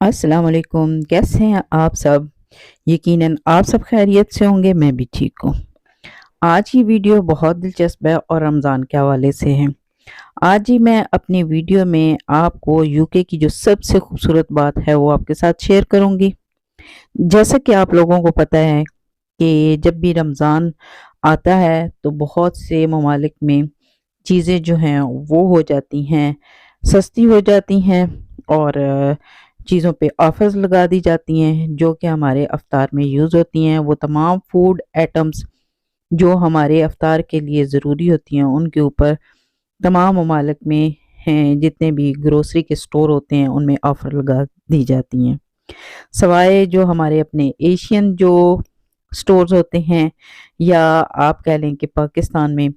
अस्सलाम वालेकुम, कैसे हैं आप सब? यकीनन आप सब खैरियत से होंगे, मैं भी ठीक हूँ। आज की वीडियो बहुत दिलचस्प है और रमज़ान के हवाले से है। आज ही मैं अपनी वीडियो में आपको यूके की जो सबसे खूबसूरत बात है वो आपके साथ शेयर करूँगी। जैसा कि आप लोगों को पता है कि जब भी रमज़ान आता है तो बहुत से ममालिक में चीज़ें जो हैं वो हो जाती हैं, सस्ती हो जाती हैं और चीज़ों पे ऑफ़र्स लगा दी जाती हैं जो कि हमारे इफ्तार में यूज़ होती हैं। वो तमाम फूड आइटम्स जो हमारे इफ्तार के लिए ज़रूरी होती हैं उनके ऊपर तमाम ममालिक में हैं जितने भी ग्रोसरी के स्टोर होते हैं उनमें ऑफ़र लगा दी जाती हैं। सवाए जो हमारे अपने एशियन जो स्टोर्स होते हैं या आप कह लें कि पाकिस्तान में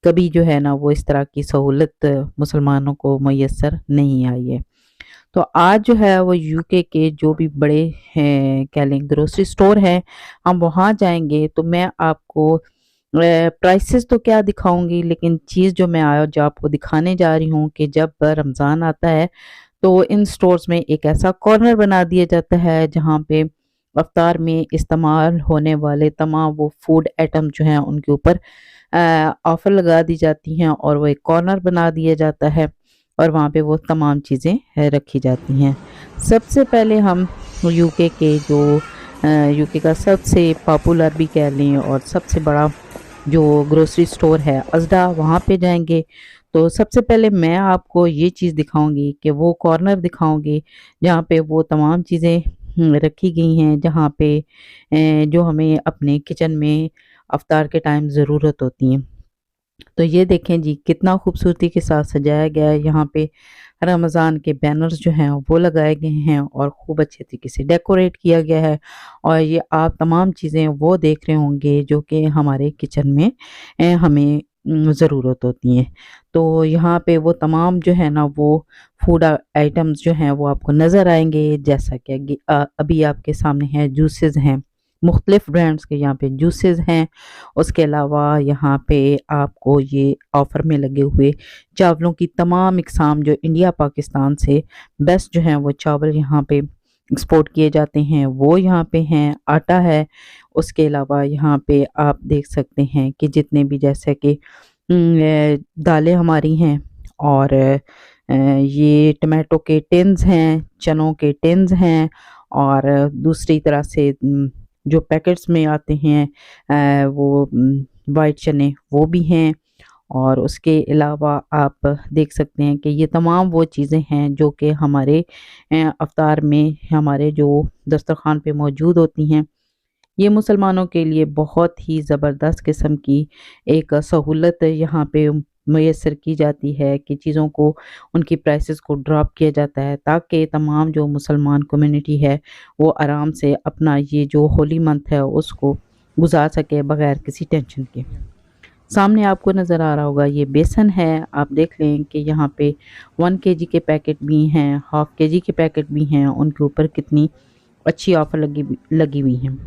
कभी जो है ना वो इस तरह की सहूलत मुसलमानों को मैसर नहीं आई है। तो आज जो है वो यूके के जो भी बड़े हैं कह लें ग्रोसरी स्टोर हैं, हम वहाँ जाएँगे तो मैं आपको प्राइसेस तो क्या दिखाऊँगी, लेकिन चीज़ जो मैं आज जो आपको दिखाने जा रही हूँ कि जब रमज़ान आता है तो इन स्टोर्स में एक ऐसा कॉर्नर बना दिया जाता है जहाँ पे इफ्तार में इस्तेमाल होने वाले तमाम वो फूड आइटम जो हैं उनके ऊपर ऑफ़र लगा दी जाती हैं और वो एक कॉर्नर बना दिया जाता है और वहाँ पे वो तमाम चीज़ें रखी जाती हैं। सबसे पहले हम यूके के जो यूके का सबसे पॉपुलर भी कह लें और सबसे बड़ा जो ग्रोसरी स्टोर है अज़दा, वहाँ पे जाएँगे। तो सबसे पहले मैं आपको ये चीज़ दिखाऊँगी कि वो कॉर्नर दिखाऊँगी जहाँ पे वो तमाम चीज़ें रखी गई हैं, जहाँ पे जो हमें अपने किचन में इफ्तार के टाइम ज़रूरत होती हैं। तो ये देखें जी कितना खूबसूरती के साथ सजाया गया है। यहाँ पे रमज़ान के बैनर्स जो हैं वो लगाए गए हैं और खूब अच्छे तरीके से डेकोरेट किया गया है और ये आप तमाम चीज़ें वो देख रहे होंगे जो कि हमारे किचन में हमें ज़रूरत होती हैं। तो यहाँ पे वो तमाम जो है ना वो फूड आइटम्स जो हैं वो आपको नज़र आएँगे, जैसा कि अभी आपके सामने है जूसेस हैं, मुख्तलिफ ब्रांड्स के यहाँ पे जूसेस हैं। उसके अलावा यहाँ पे आपको ये ऑफ़र में लगे हुए चावलों की तमाम इक़साम जो इंडिया पाकिस्तान से बेस्ट जो हैं वो चावल यहाँ पे एक्सपोर्ट किए जाते हैं वो यहाँ पे हैं, आटा है। उसके अलावा यहाँ पे आप देख सकते हैं कि जितने भी जैसे कि दालें हमारी हैं और ये टमाटो के टिन्स हैं, चनों के टिन्स हैं और दूसरी तरह से जो पैकेट्स में आते हैं वो वाइट चने वो भी हैं और उसके अलावा आप देख सकते हैं कि ये तमाम वो चीज़ें हैं जो कि हमारे इफ्तार में हमारे जो दस्तरखान पे मौजूद होती हैं। ये मुसलमानों के लिए बहुत ही ज़बरदस्त किस्म की एक सहूलत यहाँ पे मैसर की जाती है कि चीज़ों को उनकी प्राइसेस को ड्रॉप किया जाता है ताकि तमाम जो मुसलमान कम्युनिटी है वो आराम से अपना ये जो होली मंथ है उसको गुजार सके बगैर किसी टेंशन के। सामने आपको नज़र आ रहा होगा ये बेसन है, आप देख लें कि यहाँ पे 1 केजी के पैकेट भी हैं, हाफ़ केजी के पैकेट भी हैं, उनके ऊपर कितनी अच्छी ऑफ़र लगी हुई हैं।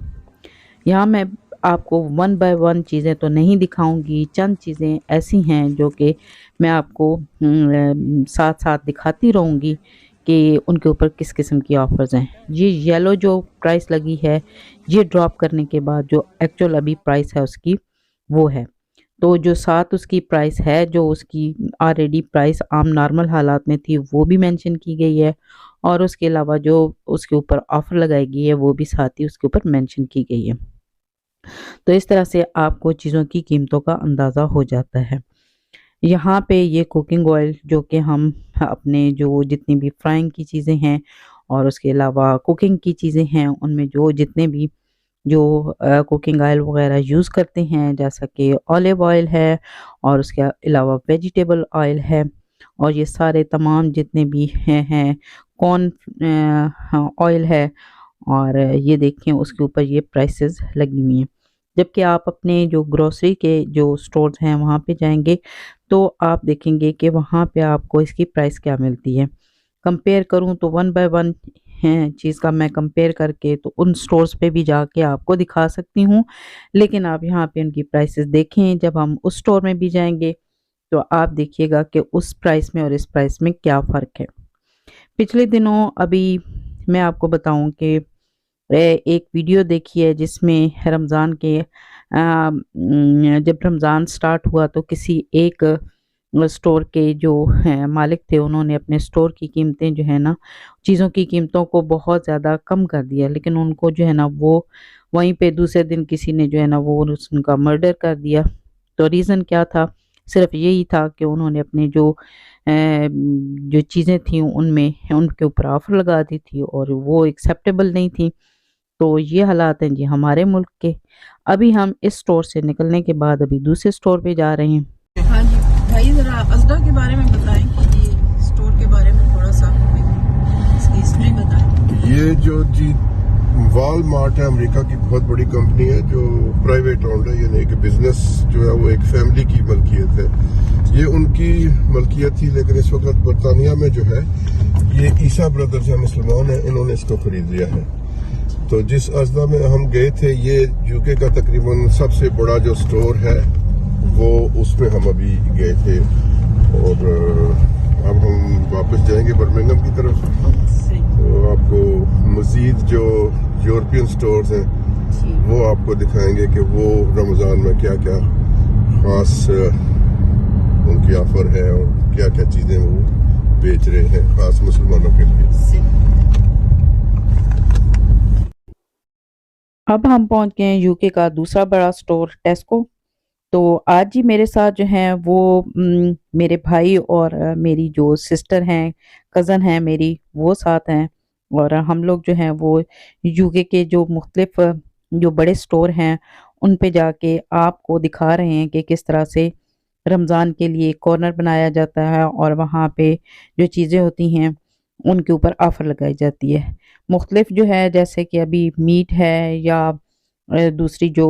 यहाँ मैं आपको वन बाय वन चीज़ें तो नहीं दिखाऊँगी, चंद चीज़ें ऐसी हैं जो कि मैं आपको साथ-साथ दिखाती रहूँगी कि उनके ऊपर किस किस्म की ऑफ़र्स हैं। ये येलो जो प्राइस लगी है, ये ड्रॉप करने के बाद जो एक्चुअल अभी प्राइस है उसकी वो है। तो जो साथ उसकी प्राइस है, जो उसकी ऑलरेडी प्राइस आम नॉर्मल हालात में थी, वो भी मेंशन की गई है और उसके अलावा जो उसके ऊपर ऑफ़र लगाई गई है, वो भी साथ ही उसके ऊपर मेंशन की गई है। तो इस तरह से आपको चीज़ों की कीमतों का अंदाज़ा हो जाता है। यहाँ पे ये कुकिंग ऑयल जो कि हम अपने जो जितनी भी फ्राइंग की चीज़ें हैं और उसके अलावा कुकिंग की चीज़ें हैं, उनमें जो जितने भी जो कुकिंग ऑयल वगैरह यूज़ करते हैं, जैसा कि ऑलिव ऑयल है और उसके अलावा वेजिटेबल ऑयल है और ये सारे तमाम जितने भी हैं कॉर्न हाँ, ऑयल है और ये देखें उसके ऊपर ये प्राइसेस लगी हुई हैं। जबकि आप अपने जो ग्रोसरी के जो स्टोर्स हैं वहाँ पे जाएँगे तो आप देखेंगे कि वहाँ पे आपको इसकी प्राइस क्या मिलती है। कंपेयर करूँ तो वन बाय वन हैं चीज़ का मैं कंपेयर करके तो उन स्टोर्स पे भी जाके आपको दिखा सकती हूँ। लेकिन आप यहाँ पे उनकी प्राइसेस देखें, जब हम उस स्टोर में भी जाएँगे तो आप देखिएगा कि उस प्राइस में और इस प्राइस में क्या फ़र्क है। पिछले दिनों अभी मैं आपको बताऊं कि एक वीडियो देखी है जिसमें रमज़ान के जब रमज़ान स्टार्ट हुआ तो किसी एक स्टोर के जो हैं मालिक थे, उन्होंने अपने स्टोर की कीमतें जो है ना, चीज़ों की कीमतों को बहुत ज़्यादा कम कर दिया, लेकिन उनको जो है ना वो वहीं पे दूसरे दिन किसी ने जो है ना वो उनका मर्डर कर दिया। तो रीज़न क्या था? सिर्फ यही था कि उन्होंने अपने जो चीज़ें थी उनमें उनके ऊपर ऑफर लगा दी थी और वो एक्सेप्टेबल नहीं थी। तो ये हालात हैं जी हमारे मुल्क के। अभी हम इस स्टोर से निकलने के बाद अभी दूसरे स्टोर पे जा रहे हैं। हाँ जी भाई, ज़रा अज़दा के बारे में बताएं कि ये स्टोर के बारे में थोड़ा सा हमें इसकी हिस्ट्री बताएं। ये जो जी वॉलमार्ट है, अमेरिका की बहुत बड़ी कंपनी है जो प्राइवेट ओन्ड है, यानी कि बिजनेस जो है वो एक फैमिली की मलकियत है। ये उनकी मलकियत थी, लेकिन इस वक्त बरतानिया में जो है ये ईसा ब्रदर्स हैं, मुसलमान हैं, इन्होंने इसको खरीद लिया है। तो जिस अज़दा में हम गए थे, ये यूके का तकरीबन सबसे बड़ा जो स्टोर है वो उसमें हम अभी गए थे। और अब हम वापस जाएंगे बर्मिंघम की तरफ। तो आपको मजीद जो यूरोपियन स्टोर्स हैं वो आपको दिखाएंगे कि वो रमज़ान में क्या क्या खास उनकी ऑफर है और क्या क्या चीज़ें वो बेच रहे हैं खास मुसलमानों के लिए। अब हम पहुंच गए हैं यूके का दूसरा बड़ा स्टोर टेस्को। तो आज जी मेरे साथ जो हैं वो मेरे भाई और मेरी जो सिस्टर हैं, कज़न हैं मेरी, वो साथ हैं। और हम लोग जो हैं वो यूके के जो मुख्तलिफ जो बड़े स्टोर हैं उन पे जाके आपको दिखा रहे हैं कि किस तरह से रमज़ान के लिए कॉर्नर बनाया जाता है और वहाँ पे जो चीज़ें होती हैं उनके ऊपर ऑफ़र लगाई जाती है। मुख्तलिफ जो है जैसे कि अभी मीट है या दूसरी जो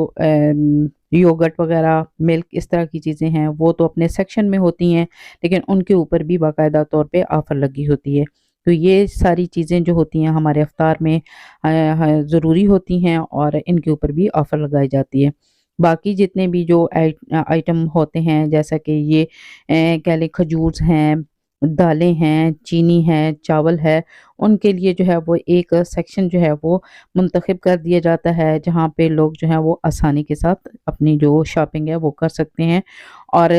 योगर्ट वगैरह, मिल्क, इस तरह की चीज़ें हैं वो तो अपने सेक्शन में होती हैं, लेकिन उनके ऊपर भी बाकायदा तौर पे ऑफ़र लगी होती है। तो ये सारी चीज़ें जो होती हैं हमारे इफ्तार में ज़रूरी होती हैं और इनके ऊपर भी ऑफ़र लगाई जाती है। बाकी जितने भी जो आइटम होते हैं जैसा कि ये कह लें खजूर हैं, दालें हैं, चीनी है, चावल है, उनके लिए जो है वो एक सेक्शन जो है वो मुंतखब कर दिया जाता है जहाँ पे लोग जो हैं वो आसानी के साथ अपनी जो शॉपिंग है वो कर सकते हैं। और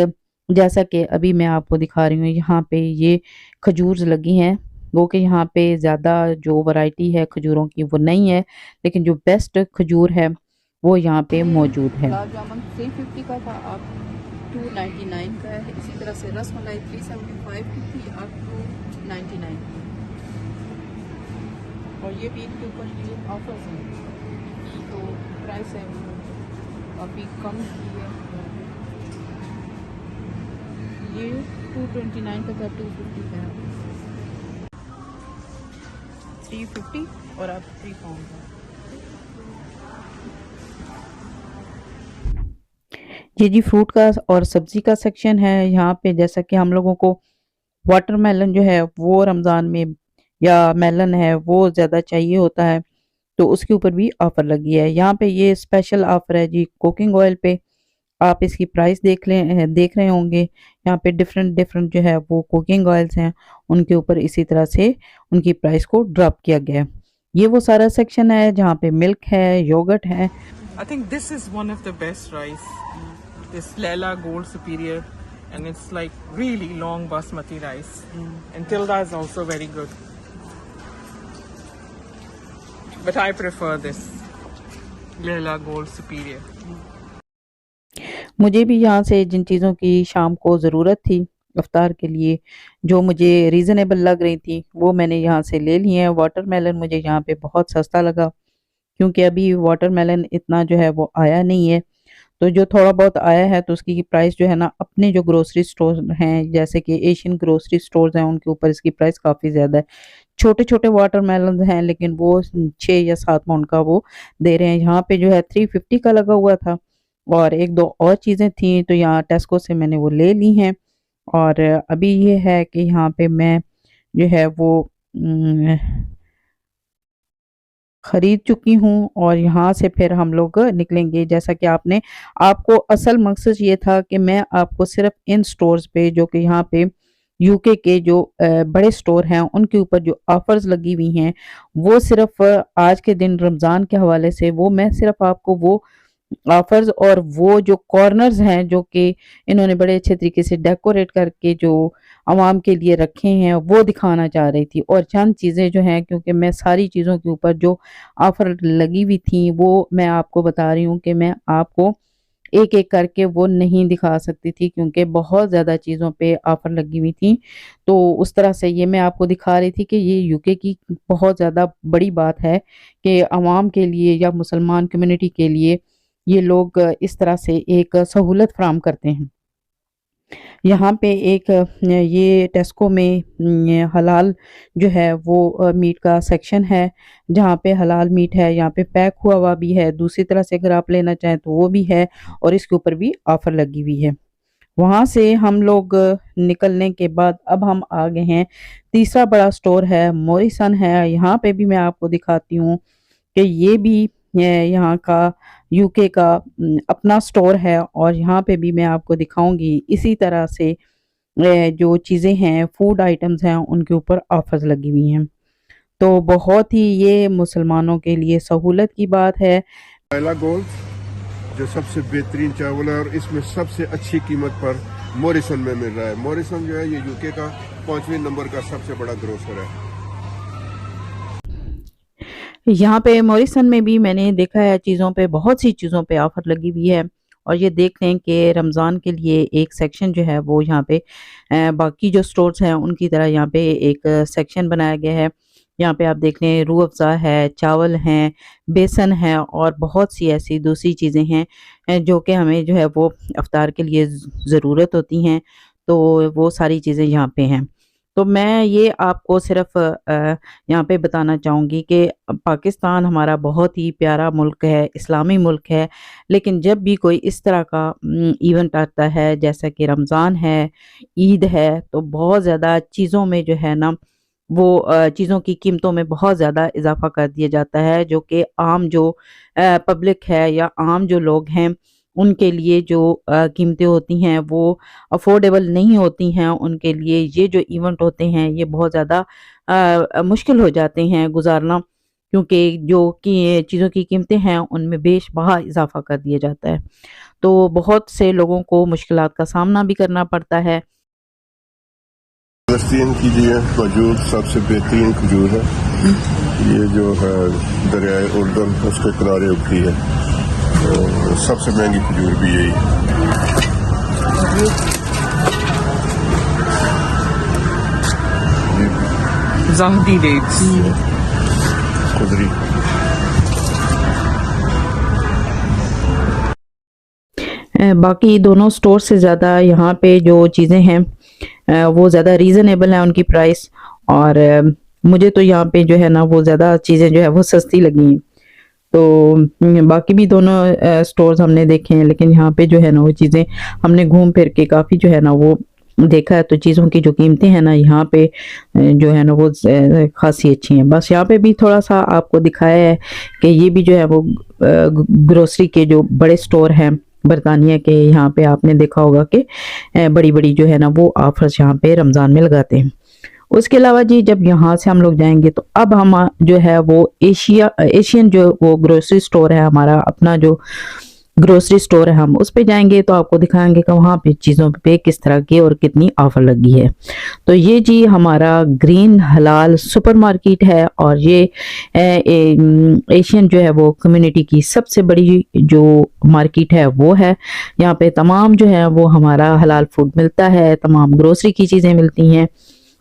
जैसा कि अभी मैं आपको दिखा रही हूँ यहाँ पे ये खजूर लगी हैं, वो कि यहाँ पे ज़्यादा जो वैरायटी है खजूरों की वो नहीं है, लेकिन जो बेस्ट खजूर है वो यहाँ पे मौजूद है। गुलाब जामुन 350 का था, अब 299 का है। इसी तरह से रस मलाई 375 की थी, अब 299। और ये भी इनके ऊपर ये ऑफर्स हैं, तो प्राइस है वो अभी कम की है। ये 229 का था, 250 का है, 350 और अब 3 पाउंड का। ये जी फ्रूट का और सब्जी का सेक्शन है। यहाँ पे जैसा कि हम लोगों को वाटरमेलन जो है वो रमज़ान में या मेलन है वो ज़्यादा चाहिए होता है, तो उसके ऊपर भी ऑफ़र लगी है। यहाँ पे ये स्पेशल ऑफ़र है जी कुकिंग ऑयल पे। आप इसकी प्राइस देख रहे होंगे। यहाँ पे डिफरेंट डिफरेंट जो है वो कुकिंग ऑयल्स हैं, उनके ऊपर इसी तरह से उनकी प्राइस को ड्रॉप किया गया है। ये वो सारा सेक्शन है जहाँ पे मिल्क है, योगर्ट है। I think this is one of the best rice. This Leila Gold Superior, and it's like really long basmati rice. And Tilda is also very good. But I prefer this Leila Gold Superior. मुझे भी यहाँ से जिन चीज़ों की शाम को ज़रूरत थी इफ्तार के लिए, जो मुझे रीज़नेबल लग रही थी, वो मैंने यहाँ से ले ली हैं। वाटरमेलन मुझे यहाँ पे बहुत सस्ता लगा, क्योंकि अभी वाटरमेलन इतना जो है वो आया नहीं है। तो जो थोड़ा बहुत आया है तो उसकी प्राइस जो है ना, अपने जो ग्रोसरी स्टोर हैं जैसे कि एशियन ग्रोसरी स्टोर्स हैं उनके ऊपर इसकी प्राइस काफ़ी ज़्यादा है। छोटे छोटे वाटरमेलन हैं लेकिन वो 6 या 7 पाउंड का वो दे रहे हैं। यहाँ पे जो है 350 का लगा हुआ था। और एक दो और चीज़ें थी तो यहाँ टेस्को से मैंने वो ले ली हैं। और अभी ये है कि यहाँ पे मैं जो है वो खरीद चुकी हूँ और यहाँ से फिर हम लोग निकलेंगे। जैसा कि आपको असल मकसद ये था कि मैं आपको सिर्फ इन स्टोर्स पे जो कि यहाँ पे यूके के जो बड़े स्टोर हैं उनके ऊपर जो ऑफर्स लगी हुई हैं वो सिर्फ आज के दिन रमज़ान के हवाले से वो मैं सिर्फ आपको वो ऑफर्स और वो जो कॉर्नर्स हैं जो कि इन्होंने बड़े अच्छे तरीके से डेकोरेट करके जो आवाम के लिए रखे हैं वो दिखाना चाह रही थी। और चंद चीज़ें जो हैं क्योंकि मैं सारी चीज़ों के ऊपर जो ऑफर लगी हुई थी वो मैं आपको बता रही हूँ कि मैं आपको एक एक करके वो नहीं दिखा सकती थी क्योंकि बहुत ज़्यादा चीज़ों पे ऑफर लगी हुई थी। तो उस तरह से ये मैं आपको दिखा रही थी कि ये यूके की बहुत ज़्यादा बड़ी बात है कि आवाम के लिए या मुसलमान कम्युनिटी के लिए ये लोग इस तरह से एक सहूलत फराहम करते हैं। यहाँ पे एक ये टेस्को में हलाल जो है वो मीट का सेक्शन है जहाँ पे हलाल मीट है। यहाँ पे पैक हुआ हुआ भी है, दूसरी तरह से अगर आप लेना चाहें तो वो भी है और इसके ऊपर भी ऑफर लगी हुई है। वहाँ से हम लोग निकलने के बाद अब हम आ गए हैं, तीसरा बड़ा स्टोर है मोरिसन है। यहाँ पे भी मैं आपको दिखाती हूँ कि ये भी यहाँ का यूके का अपना स्टोर है और यहाँ पे भी मैं आपको दिखाऊंगी इसी तरह से जो चीज़ें हैं फूड आइटम्स हैं उनके ऊपर ऑफर्स लगी हुई हैं। तो बहुत ही ये मुसलमानों के लिए सहूलत की बात है। लैला गोल्ड जो सबसे बेहतरीन चावल है और इसमें सबसे अच्छी कीमत पर मॉरिसन में मिल रहा है। मॉरिसन जो है ये यूके का 5वें नंबर का सबसे बड़ा ग्रोसर है। यहाँ पे मॉरिसन में भी मैंने देखा है चीज़ों पे बहुत सी चीज़ों पे ऑफर लगी हुई है। और ये देख लें कि रमज़ान के लिए एक सेक्शन जो है वो यहाँ पे बाकी जो स्टोर्स हैं उनकी तरह यहाँ पे एक सेक्शन बनाया गया है। यहाँ पे आप देख लें रूह अफ़ज़ा है, चावल हैं, बेसन है और बहुत सी ऐसी दूसरी चीज़ें हैं जो कि हमें जो है वो इफ्तार के लिए ज़रूरत होती हैं। तो वो सारी चीज़ें यहाँ पे हैं। तो मैं ये आपको सिर्फ यहाँ पे बताना चाहूँगी कि पाकिस्तान हमारा बहुत ही प्यारा मुल्क है, इस्लामी मुल्क है। लेकिन जब भी कोई इस तरह का इवेंट आता है जैसा कि रमज़ान है, ईद है, तो बहुत ज़्यादा चीज़ों में जो है ना वो चीज़ों की कीमतों में बहुत ज़्यादा इजाफा कर दिया जाता है जो कि आम जो पब्लिक है या आम जो लोग हैं उनके लिए जो कीमतें होती हैं वो अफोर्डेबल नहीं होती हैं। उनके लिए ये जो इवेंट होते हैं ये बहुत ज़्यादा मुश्किल हो जाते हैं गुजारना क्योंकि जो कि चीज़ों की कीमतें हैं उनमें बेशबहा इजाफा कर दिया जाता है। तो बहुत से लोगों को मुश्किलात का सामना भी करना पड़ता है। फलस्तीन की लिए मौजूद सबसे बेहतरीन खजूर है। ये जो है दरियाए उर्दन उसके किनारे उगती है। सबसे महंगी खजूर भी यही Zahdi dates. खुदरी। बाकी दोनों स्टोर से ज़्यादा यहाँ पे जो चीज़ें हैं वो ज़्यादा रीज़नेबल है उनकी प्राइस। और मुझे तो यहाँ पे जो है ना वो ज़्यादा चीज़ें जो है वो सस्ती लगी। तो बाकी भी दोनों स्टोर्स हमने देखे हैं लेकिन यहाँ पे जो है ना वो चीज़ें हमने घूम फिर के काफ़ी जो है ना वो देखा है। तो चीज़ों की जो कीमतें हैं ना यहाँ पे जो है ना वो खासी अच्छी हैं। बस यहाँ पे भी थोड़ा सा आपको दिखाया है कि ये भी जो है वो ग्रोसरी के जो बड़े स्टोर हैं बरतानिया के, यहाँ पे आपने देखा होगा कि बड़ी बड़ी जो है ना वो ऑफर्स यहाँ पे रमज़ान में लगाते हैं। उसके अलावा जी जब यहाँ से हम लोग जाएंगे तो अब हम जो है वो एशियन जो वो ग्रोसरी स्टोर है हमारा अपना जो ग्रोसरी स्टोर है हम उस पे जाएंगे तो आपको दिखाएंगे कि वहाँ पे चीज़ों पे किस तरह की और कितनी ऑफर लगी है। तो ये जी हमारा ग्रीन हलाल सुपरमार्केट है और ये एशियन जो है वो कम्युनिटी की सबसे बड़ी जो मार्केट है वो है। यहाँ पे तमाम जो है वो हमारा हलाल फूड मिलता है, तमाम ग्रोसरी की चीज़ें मिलती हैं।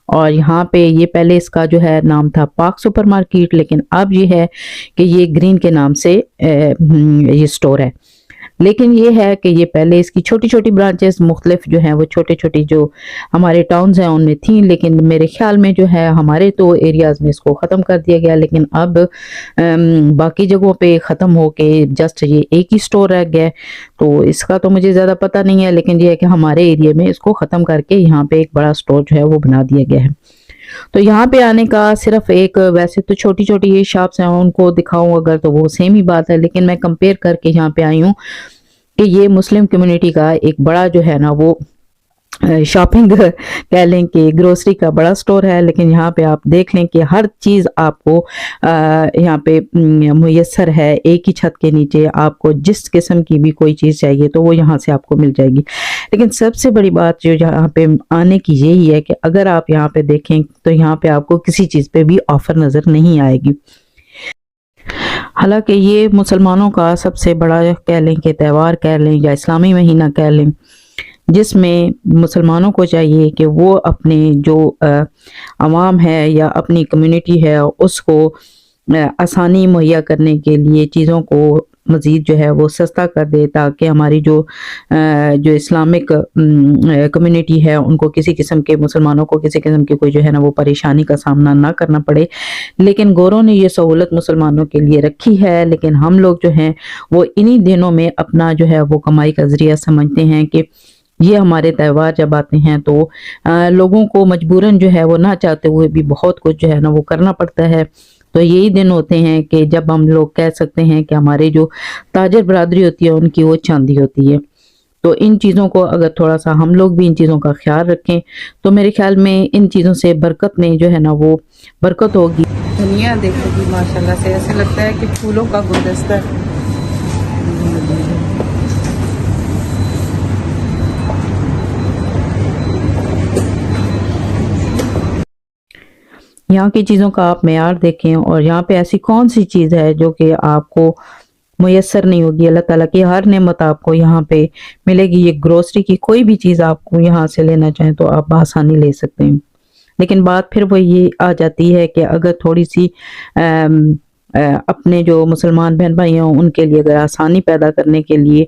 और यहाँ पे ये पहले इसका जो है नाम था पाक सुपरमार्केट लेकिन अब ये है कि ये ग्रीन के नाम से ये स्टोर है। लेकिन ये है कि ये पहले इसकी छोटी छोटी ब्रांचेस मुख्तलिफ जो हैं वो छोटे छोटी जो हमारे टाउन्स हैं उनमें थी, लेकिन मेरे ख्याल में जो है हमारे तो एरियाज़ में इसको ख़त्म कर दिया गया। लेकिन अब बाकी जगहों पे ख़त्म हो के जस्ट ये एक ही स्टोर रह गया। तो इसका तो मुझे ज़्यादा पता नहीं है लेकिन ये है कि हमारे एरिया में इसको ख़त्म करके यहाँ पे एक बड़ा स्टोर जो है वो बना दिया गया है। तो यहाँ पे आने का सिर्फ एक, वैसे तो छोटी छोटी ये शॉप्स हैं उनको दिखाऊं अगर तो वो सेम ही बात है, लेकिन मैं कंपेयर करके यहाँ पे आई हूँ कि ये मुस्लिम कम्युनिटी का एक बड़ा जो है ना वो शॉपिंग कह लें कि ग्रोसरी का बड़ा स्टोर है, लेकिन यहाँ पे आप देख लें कि हर चीज़ आपको यहाँ पे मुयस्सर है। एक ही छत के नीचे आपको जिस किस्म की भी कोई चीज़ चाहिए तो वो यहाँ से आपको मिल जाएगी। लेकिन सबसे बड़ी बात जो यहाँ पे आने की यही है कि अगर आप यहाँ पे देखें तो यहाँ पे आपको किसी चीज़ पे भी ऑफर नज़र नहीं आएगी। हालांकि ये मुसलमानों का सबसे बड़ा कह लें कि त्यौहार कह लें या इस्लामी महीना कह लें, जिसमें मुसलमानों को चाहिए कि वो अपने जो अवाम है या अपनी कम्युनिटी है उसको आसानी मुहैया करने के लिए चीज़ों को मज़ीद जो है वो सस्ता कर दे, ताकि हमारी जो इस्लामिक कम्युनिटी है उनको किसी किस्म के, मुसलमानों को किसी किस्म की कोई जो है ना वो परेशानी का सामना ना करना पड़े। लेकिन गोरों ने ये सहूलत मुसलमानों के लिए रखी है, लेकिन हम लोग जो हैं वो इन्हीं दिनों में अपना जो है वो कमाई का ज़रिया समझते हैं कि ये हमारे त्यौहार जब आते हैं तो लोगों को मजबूरन जो है वो ना चाहते हुए भी बहुत कुछ जो है ना वो करना पड़ता है। तो यही दिन होते हैं कि जब हम लोग कह सकते हैं कि हमारे जो ताजर बरादरी होती है उनकी वो चांदी होती है। तो इन चीज़ों को अगर थोड़ा सा हम लोग भी इन चीज़ों का ख्याल रखें तो मेरे ख्याल में इन चीज़ों से बरकत में जो है ना वो बरकत होगी। दुनिया देखोगी माशाल्लाह से ऐसे लगता है कि फूलों का गुलदस्ता है। यहाँ की चीज़ों का आप मेयार देखें और यहाँ पे ऐसी कौन सी चीज़ है जो कि आपको मुयस्सर नहीं होगी। अल्लाह ताला की हर नेमत आपको यहाँ पे मिलेगी। ये ग्रोसरी की कोई भी चीज़ आपको यहाँ से लेना चाहें तो आप आसानी ले सकते हैं। लेकिन बात फिर वो ये आ जाती है कि अगर थोड़ी सी अपने जो मुसलमान बहन भाई हैं उनके लिए अगर आसानी पैदा करने के लिए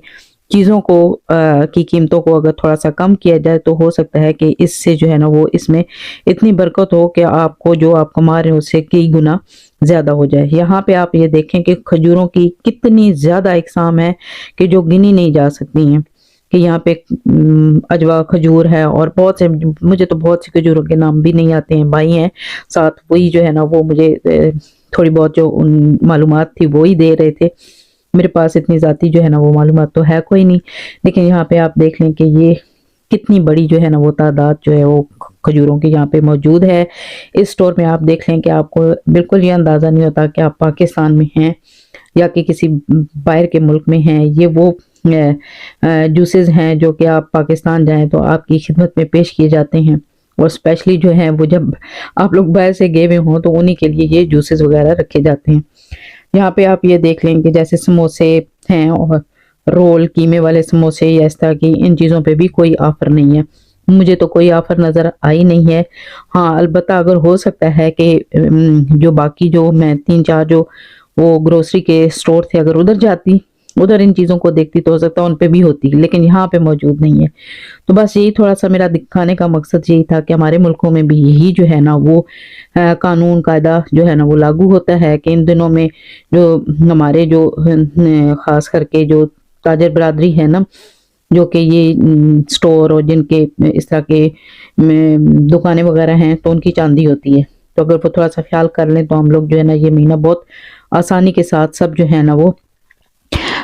चीज़ों को की कीमतों को अगर थोड़ा सा कम किया जाए तो हो सकता है कि इससे जो है ना वो इसमें इतनी बरकत हो कि आपको जो आप कमा रहे हैं उससे कई गुना ज़्यादा हो जाए। यहाँ पे आप ये देखें कि खजूरों की कितनी ज़्यादा इकसाम है कि जो गिनी नहीं जा सकती हैं। कि यहाँ पे अजवा खजूर है और बहुत से, मुझे तो बहुत सी खजूरों के नाम भी नहीं आते हैं, भाई हैं साथ वही जो है ना वो मुझे थोड़ी बहुत जो मालूमात थी वो ही दे रहे थे। मेरे पास इतनी ज़ाती जो है ना वो मालूमात तो है कोई नहीं। लेकिन यहाँ पे आप देख लें कि ये कितनी बड़ी जो है ना वो तादाद जो है वो खजूरों की यहाँ पे मौजूद है। इस स्टोर में आप देख लें कि आपको बिल्कुल ये अंदाज़ा नहीं होता कि आप पाकिस्तान में हैं या कि किसी बाहर के मुल्क में हैं। ये वो जूसेस हैं जो कि आप पाकिस्तान जाएं तो आपकी खिदमत में पेश किए जाते हैं, और स्पेशली जो है वो जब आप लोग बाहर से गए हुए हों तो उन्हीं के लिए ये जूसेस वगैरह रखे जाते हैं। यहाँ पे आप ये देख लें कि जैसे समोसे हैं और रोल, कीमे वाले समोसे या इस तरह की इन चीज़ों पे भी कोई ऑफ़र नहीं है। मुझे तो कोई ऑफ़र नज़र आई नहीं है। हाँ, अलबत्ता अगर हो सकता है कि जो बाकी जो मैं 3-4 जो वो ग्रोसरी के स्टोर थे अगर उधर जाती, उधर इन चीज़ों को देखती तो हो सकता है उन पे भी होती, लेकिन यहाँ पे मौजूद नहीं है। तो बस यही थोड़ा सा मेरा दिखाने का मकसद यही था कि हमारे मुल्कों में भी यही जो है ना वो कानून कायदा जो है ना वो लागू होता है कि इन दिनों में जो हमारे जो ख़ास करके जो ताजर बरादरी है ना, जो कि ये स्टोर और जिनके इस तरह के दुकानें वगैरह हैं तो उनकी चांदी होती है। तो अगर वो थोड़ा सा ख्याल कर लें तो हम लोग जो है ना ये महीना बहुत आसानी के साथ सब जो है ना वो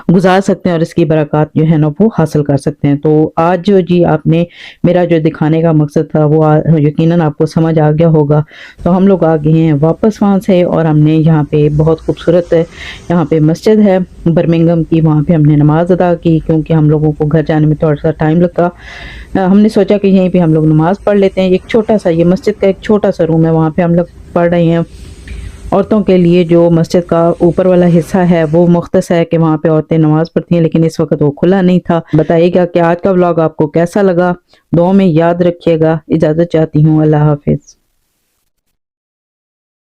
गुजार सकते हैं और इसकी बरक़ात जो है ना वो हासिल कर सकते हैं। तो आज जो जी आपने मेरा जो दिखाने का मकसद था वो यकीनन आपको समझ आ गया होगा। तो हम लोग आ गए हैं वापस वहाँ से और हमने यहाँ पे बहुत खूबसूरत यहाँ पे मस्जिद है बर्मिंघम की, वहाँ पे हमने नमाज़ अदा की क्योंकि हम लोगों को घर जाने में थोड़ा सा टाइम लगा। हमने सोचा कि यहीं पर हम लोग नमाज़ पढ़ लेते हैं। एक छोटा सा, ये मस्जिद का एक छोटा सा रूम है, वहाँ पर हम लोग पढ़ रहे हैं। औरतों के लिए जो मस्जिद का ऊपर वाला हिस्सा है वो मुख्तस है कि वहाँ पे औरतें नमाज़ पढ़ती हैं, लेकिन इस वक्त वो खुला नहीं था। बताइएगा कि आज का व्लॉग आपको कैसा लगा, दुआ में याद रखिएगा। इजाज़त चाहती हूँ, अल्लाह हाफिज़।